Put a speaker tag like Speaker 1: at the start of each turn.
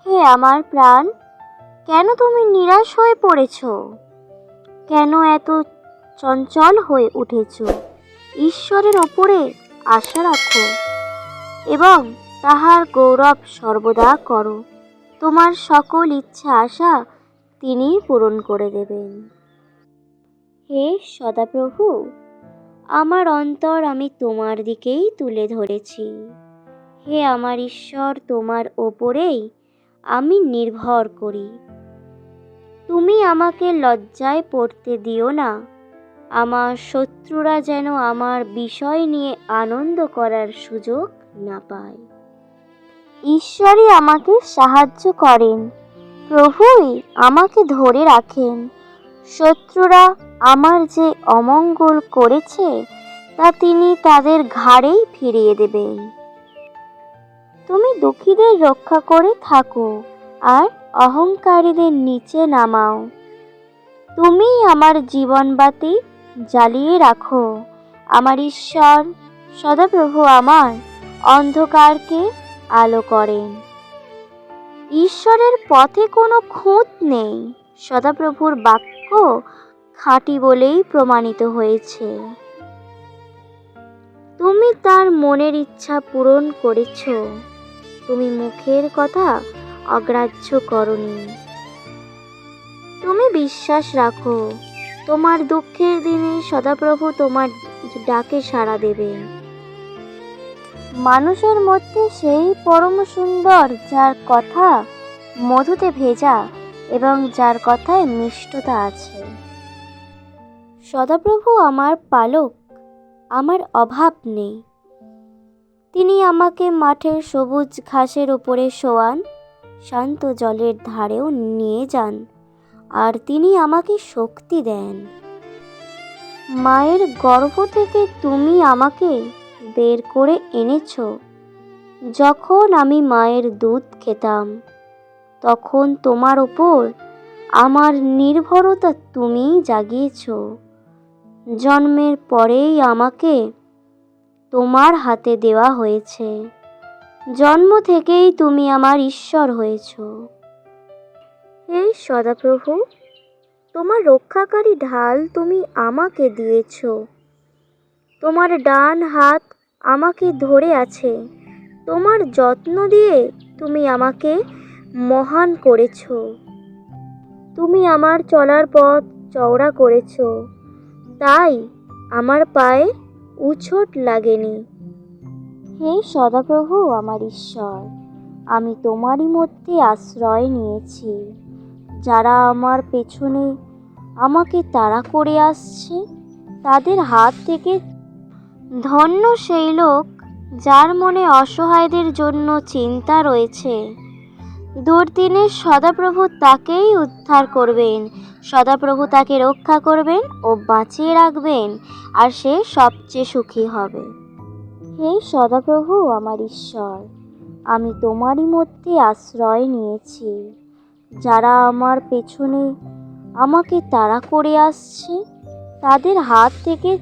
Speaker 1: হে আমার প্রাণ, কেন তুমি নিরাশ হয়ে পড়েছ? কেন এত চঞ্চল হয়ে উঠেছ? ঈশ্বরের ওপরে আশা রাখো এবং তাহার গৌরব সর্বদা করো। তোমার সকল ইচ্ছা আশা তিনিই পূরণ করে দেবেন। হে সদাপ্রভু, আমার অন্তর আমি তোমার দিকেই তুলে ধরেছি। হে আমার ঈশ্বর, তোমার ওপরেই আমি নির্ভর করি। তুমি আমাকে লজ্জায় পড়তে দিও না। আমার শত্রুরা যেন আমার বিষয় নিয়ে আনন্দ করার সুযোগ না পায়। ঈশ্বরই আমাকে সাহায্য করেন, প্রভুই আমাকে ধরে রাখেন। শত্রুরা আমার যে অমঙ্গল করেছে তা তিনি তাদের ঘাড়েই ফিরিয়ে দেবেন। তুমি দুঃখীদের রক্ষা করে থাকো আর অহংকারীদের নিচে নামাও। তুমি আমার জীবনবাতি জ্বালিয়ে রাখো। আমার ঈশ্বর সদাপ্রভু আমার অন্ধকারকে আলো করেন। ঈশ্বরের পথে কোনো খুঁত নেই। সদাপ্রভুর বাক্য খাঁটি বলেই প্রমাণিত হয়েছে। তুমি তার মনের ইচ্ছা পূরণ করেছ। তুমি মুখের কথা অগ্রাহ্য করনি। তুমি বিশ্বাস রাখো, তোমার দুঃখের দিনে সদাপ্রভু তোমার ডাকে সাড়া দেবেন। মানুষের মধ্যে সেই পরম সুন্দর যার কথা মধুতে ভেজা এবং যার কথায় মিষ্টতা আছে। সদাপ্রভু আমার পালক, আমার অভাব নেই। তিনি আমাকে মাঠের সবুজ ঘাসের উপরে শোয়ান, শান্ত জলের ধারেও নিয়ে যান, আর তিনি আমাকে শক্তি দেন। মায়ের গর্ভ থেকে তুমি আমাকে বের করে এনেছ। যখন আমি মায়ের দুধ খেতাম, তখন তোমার উপর আমার নির্ভরতা তুমিই জাগিয়েছ। জন্মের পরেই আমাকে তোমার হাতে দেওয়া হয়েছে। জন্ম থেকেই তুমি আমার ঈশ্বর হয়েছ। হে সদাপ্রভু, তোমার রক্ষাকারী ঢাল তুমি আমাকে দিয়েছ। তোমার ডান হাত আমাকে ধরে আছে। তোমার যত্ন দিয়ে তুমি আমাকে মহান করেছ। তুমি আমার চলার পথ চওড়া করেছ, তাই আমার পায়ে উছোট লাগেনি। হে সদাপ্রভু আমার ঈশ্বর, আমি তোমারই মধ্যে আশ্রয় নিয়েছি। যারা আমার পেছনে আমাকে তাড়া করে আসছে, তাদের হাত থেকে ধন্য সেই লোক যার মনে অসহায়দের জন্য চিন্তা রয়েছে। দুর্দিনে সদাপ্রভু তাকেই উদ্ধার করবেন। সদাপ্রভু তাকে রক্ষা করবেন ও বাঁচিয়ে রাখবেন, আর সে সবচেয়ে সুখী হবে। হে সদাপ্রভু আমার ঈশ্বর, আমি তোমারই মধ্যে আশ্রয় নিয়েছি। যারা আমার পেছনে আমাকে তাড়া করে আসছে, তাদের হাত থেকে